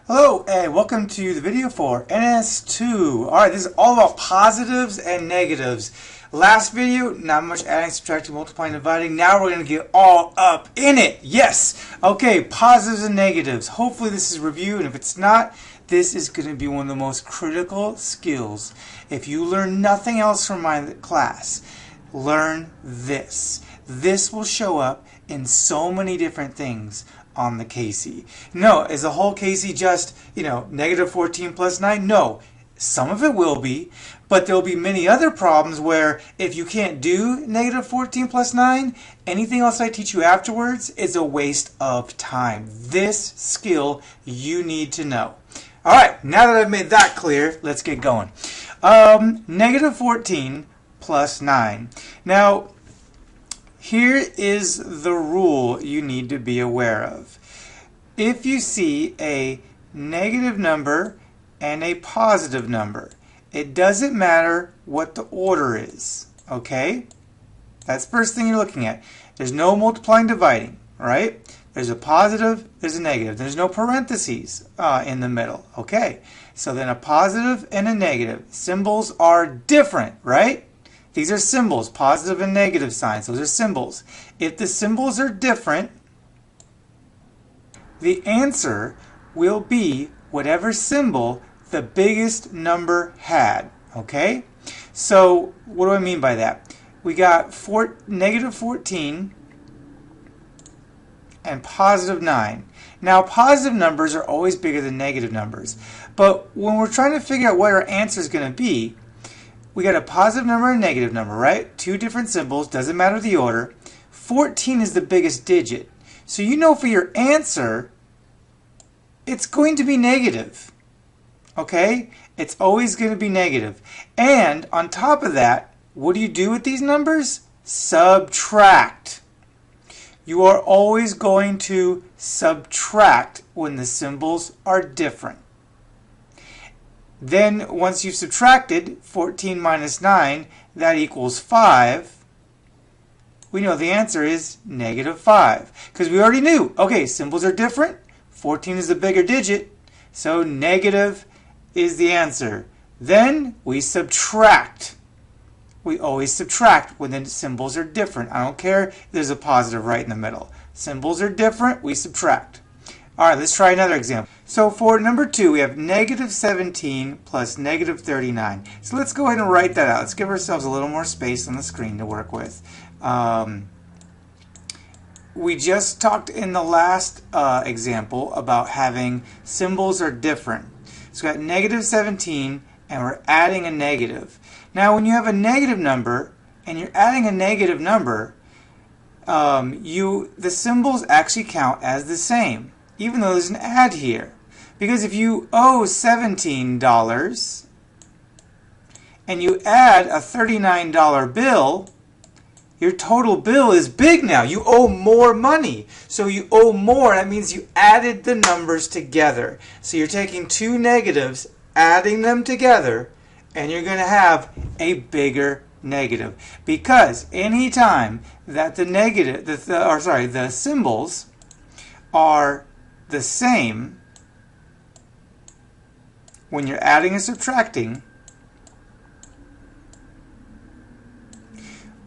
Hello and welcome to the video for NS2. Alright, this is all about positives and negatives. Last video, not much adding, subtracting, multiplying, dividing. Now we're going to get all up in it. Yes! Okay, positives and negatives. Hopefully this is a review, and if it's not, this is going to be one of the most critical skills. If you learn nothing else from my class, learn this. This will show up in so many different things on the Casey. No, is the whole Casey just, negative 14 plus 9? No. Some of it will be, but there'll be many other problems where if you can't do negative 14 plus 9, anything else I teach you afterwards is a waste of time. This skill you need to know. Alright, now that I've made that clear, let's get going. Negative 14 plus 9. Now, here is the rule you need to be aware of. If you see a negative number and a positive number, it doesn't matter what the order is, okay? That's the first thing you're looking at. There's no multiplying, dividing, right? There's a positive, there's a negative. There's no parentheses in the middle, okay? So then a positive and a negative. Symbols are different, right? These are symbols, positive and negative signs. Those are symbols. If the symbols are different, the answer will be whatever symbol the biggest number had. Okay? So, what do I mean by that? We got negative 14 and positive 9. Now, positive numbers are always bigger than negative numbers. But when we're trying to figure out what our answer is going to be, we got a positive number and a negative number, right? Two different symbols, doesn't matter the order. 14 is the biggest digit. So you know for your answer, it's going to be negative. Okay? It's always going to be negative. And on top of that, what do you do with these numbers? Subtract. You are always going to subtract when the symbols are different. Then, once you've subtracted 14 minus 9, that equals 5. We know the answer is negative 5. Because we already knew, okay, symbols are different. 14 is the bigger digit, so negative is the answer. Then, we subtract. We always subtract when the symbols are different. I don't care if there's a positive right in the middle. Symbols are different, we subtract. Alright, let's try another example. So for number 2, we have negative 17 plus negative 39. So let's go ahead and write that out. Let's give ourselves a little more space on the screen to work with. We just talked in the last example about having symbols are different. So we got negative 17 and we're adding a negative. Now when you have a negative number and you're adding a negative number, the symbols actually count as the same, even though there's an add here. Because if you owe $17 and you add a $39 bill, your total bill is big now. You owe more money. So you owe more. That means you added the numbers together. So you're taking two negatives, adding them together, and you're going to have a bigger negative. Because anytime that the symbols are the same, when you're adding and subtracting,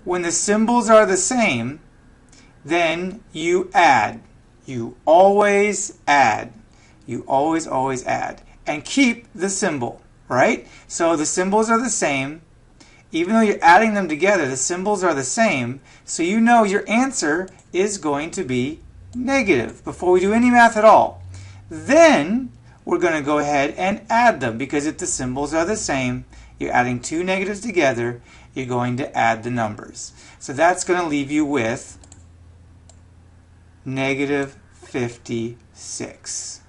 when the symbols are the same, then you add. You always add. You always add. And keep the symbol, right? So the symbols are the same. Even though you're adding them together, the symbols are the same. So you know your answer is going to be negative before we do any math at all. Then we're going to go ahead and add them, because if the symbols are the same, you're adding two negatives together, you're going to add the numbers. So that's going to leave you with negative 56.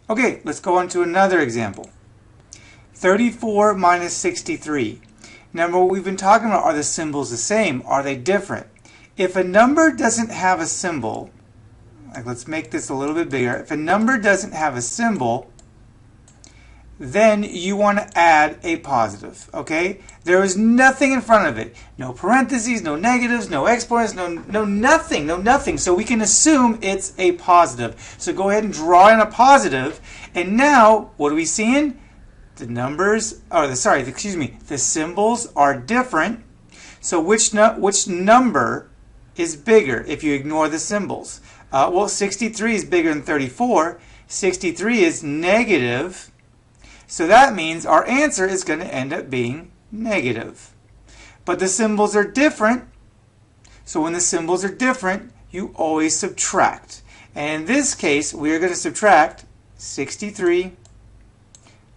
Okay, let's go on to another example. 34 minus 63. Now what we've been talking about, are the symbols the same? Are they different? If a number doesn't have a symbol, like let's make this a little bit bigger. If a number doesn't have a symbol, then you want to add a positive, okay? There is nothing in front of it. No parentheses, no negatives, no exponents, no nothing. So we can assume it's a positive. So go ahead and draw in a positive. And now, what are we seeing? The numbers, the symbols are different. So which number is bigger if you ignore the symbols? Well, 63 is bigger than 34. 63 is negative. So that means our answer is going to end up being negative. But the symbols are different. So when the symbols are different, you always subtract. And in this case, we are going to subtract 63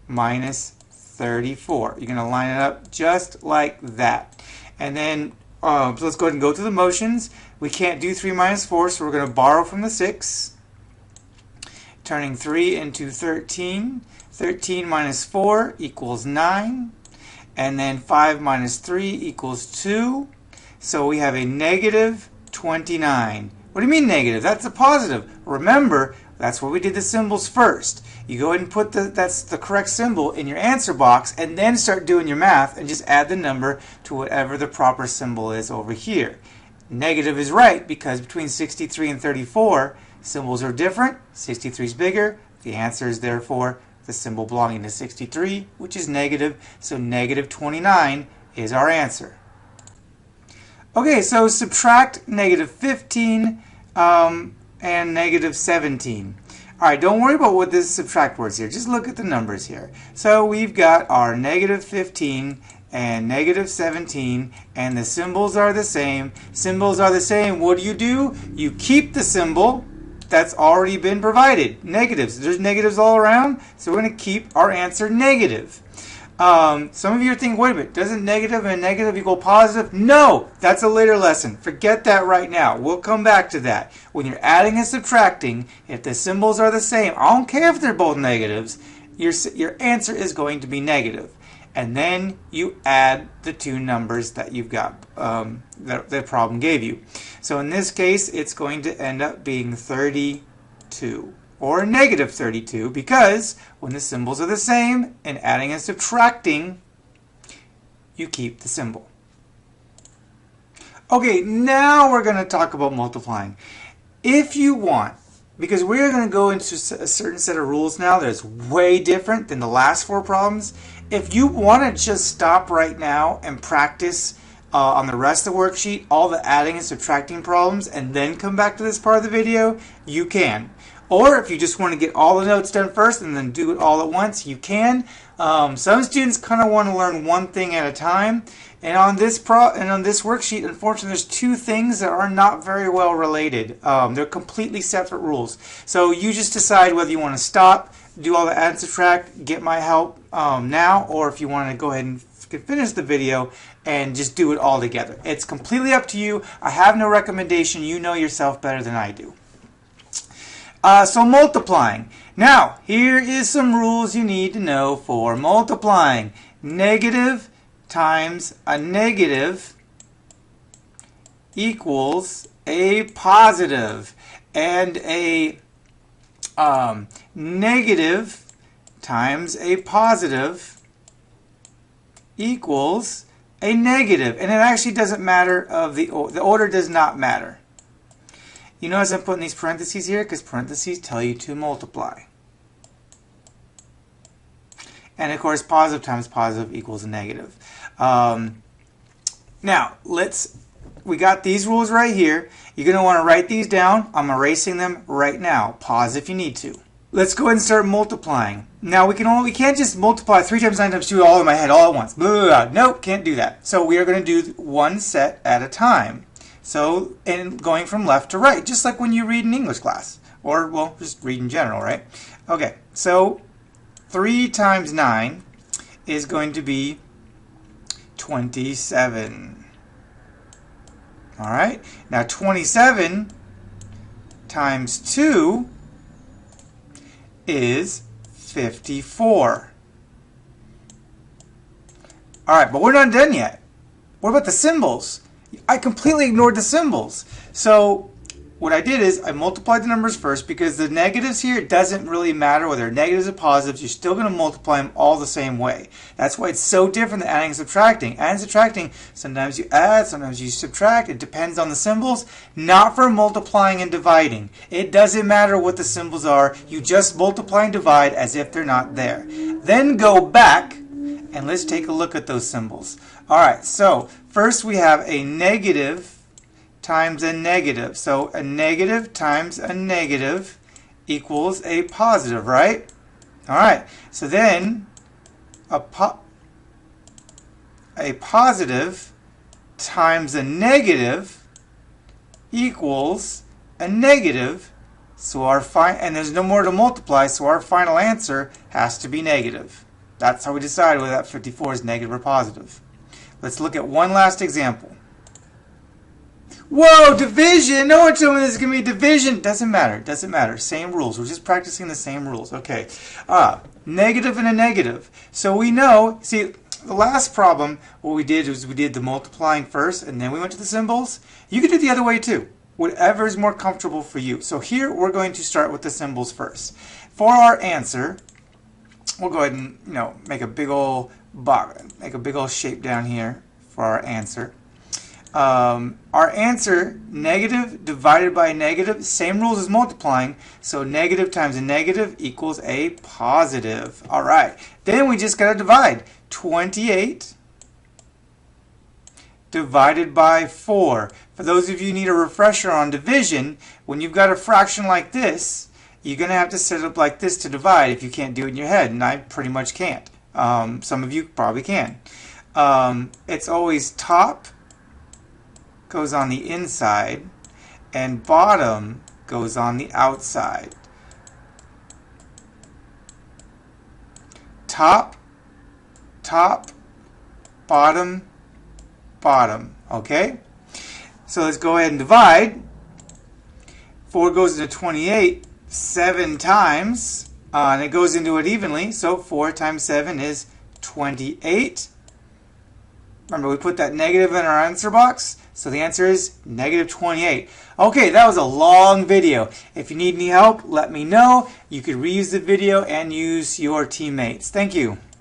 minus 34. You're going to line it up just like that. And then, so let's go ahead and go through the motions. We can't do 3 minus 4, so we're going to borrow from the 6. Turning 3 into 13. 13 minus 4 equals 9. And then 5 minus 3 equals 2. So we have a negative 29. What do you mean negative? That's a positive. Remember, that's where we did the symbols first. You go ahead and put that's the correct symbol in your answer box and then start doing your math and just add the number to whatever the proper symbol is over here. Negative is right because between 63 and 34, symbols are different. 63 is bigger. The answer is therefore the symbol belonging to 63, which is negative. So negative 29 is our answer. Okay, so subtract negative 15 and negative 17. All right, don't worry about what this subtract word is here. Just look at the numbers here. So we've got our negative 15 and negative 17, and the symbols are the same. Symbols are the same. What do? You keep the symbol that's already been provided. Negatives. There's negatives all around, so we're going to keep our answer negative. Some of you are thinking, wait a minute, doesn't negative and negative equal positive? No, that's a later lesson. Forget that right now. We'll come back to that. When you're adding and subtracting, if the symbols are the same, I don't care if they're both negatives, your answer is going to be negative. And then you add the two numbers that you've got, that the problem gave you. So in this case, it's going to end up being 32. Or negative 32, because when the symbols are the same and adding and subtracting, you keep the symbol. Okay, now we're going to talk about multiplying. If you want, because we're going to go into a certain set of rules now that's way different than the last 4 problems. If you want to just stop right now and practice on the rest of the worksheet all the adding and subtracting problems and then come back to this part of the video, you can. Or if you just want to get all the notes done first and then do it all at once, you can. Some students kind of want to learn one thing at a time. And on this worksheet, unfortunately, there's 2 things that are not very well related. They're completely separate rules. So you just decide whether you want to stop, do all the add and subtract, get my help now, or if you want to go ahead and finish the video and just do it all together. It's completely up to you. I have no recommendation. You know yourself better than I do. So multiplying. Now, here is some rules you need to know for multiplying. Negative times a negative equals a positive. And a negative times a positive equals a negative. And it actually doesn't matter the order does not matter. You notice I'm putting these parentheses here because parentheses tell you to multiply. And of course, positive times positive equals a negative. Now, we got these rules right here. You're going to want to write these down. I'm erasing them right now. Pause if you need to. Let's go ahead and start multiplying. Now, we can't just multiply 3 times 9 times 2 all in my head all at once. Blah, blah, blah. Nope, can't do that. So we are going to do one set at a time. So, and going from left to right, just like when you read in English class. Or, well, just read in general, right? Okay, so 3 times 9 is going to be 27. Alright, now 27 times 2 is 54. Alright, but we're not done yet. What about the symbols? I completely ignored the symbols. So what I did is I multiplied the numbers first because the negatives here, it doesn't really matter whether they're negatives or positives. You're still going to multiply them all the same way. That's why it's so different than adding and subtracting. Adding and subtracting, sometimes you add, sometimes you subtract. It depends on the symbols. Not for multiplying and dividing. It doesn't matter what the symbols are. You just multiply and divide as if they're not there. Then go back and let's take a look at those symbols. Alright, so first we have a negative times a negative. So a negative times a negative equals a positive, right? Alright, so then a positive times a negative equals a negative. So and there's no more to multiply, so our final answer has to be negative. That's how we decide whether that 54 is negative or positive. Let's look at one last example. Whoa, division! No one told me this is going to be division. Doesn't matter. Doesn't matter. Same rules. We're just practicing the same rules. Okay. Negative and a negative. So we know, see, the last problem, what we did was we did the multiplying first, and then we went to the symbols. You could do it the other way too. Whatever is more comfortable for you. So here we're going to start with the symbols first. For our answer, we'll go ahead and make a big old box, make a big old shape down here for our answer. Our answer, negative divided by negative, same rules as multiplying, so negative times a negative equals a positive. Alright, then we just got to divide. 28 divided by 4. For those of you who need a refresher on division, when you've got a fraction like this, you're going to have to set it up like this to divide if you can't do it in your head, and I pretty much can't. Some of you probably can. It's always top goes on the inside and bottom goes on the outside. Top, top, bottom, bottom. Okay? So let's go ahead and divide. 4 goes into 28 7 times, and it goes into it evenly, so 4 times 7 is 28. Remember, we put that negative in our answer box, so the answer is negative 28. Okay, that was a long video. If you need any help, let me know. You could reuse the video and use your teammates. Thank you.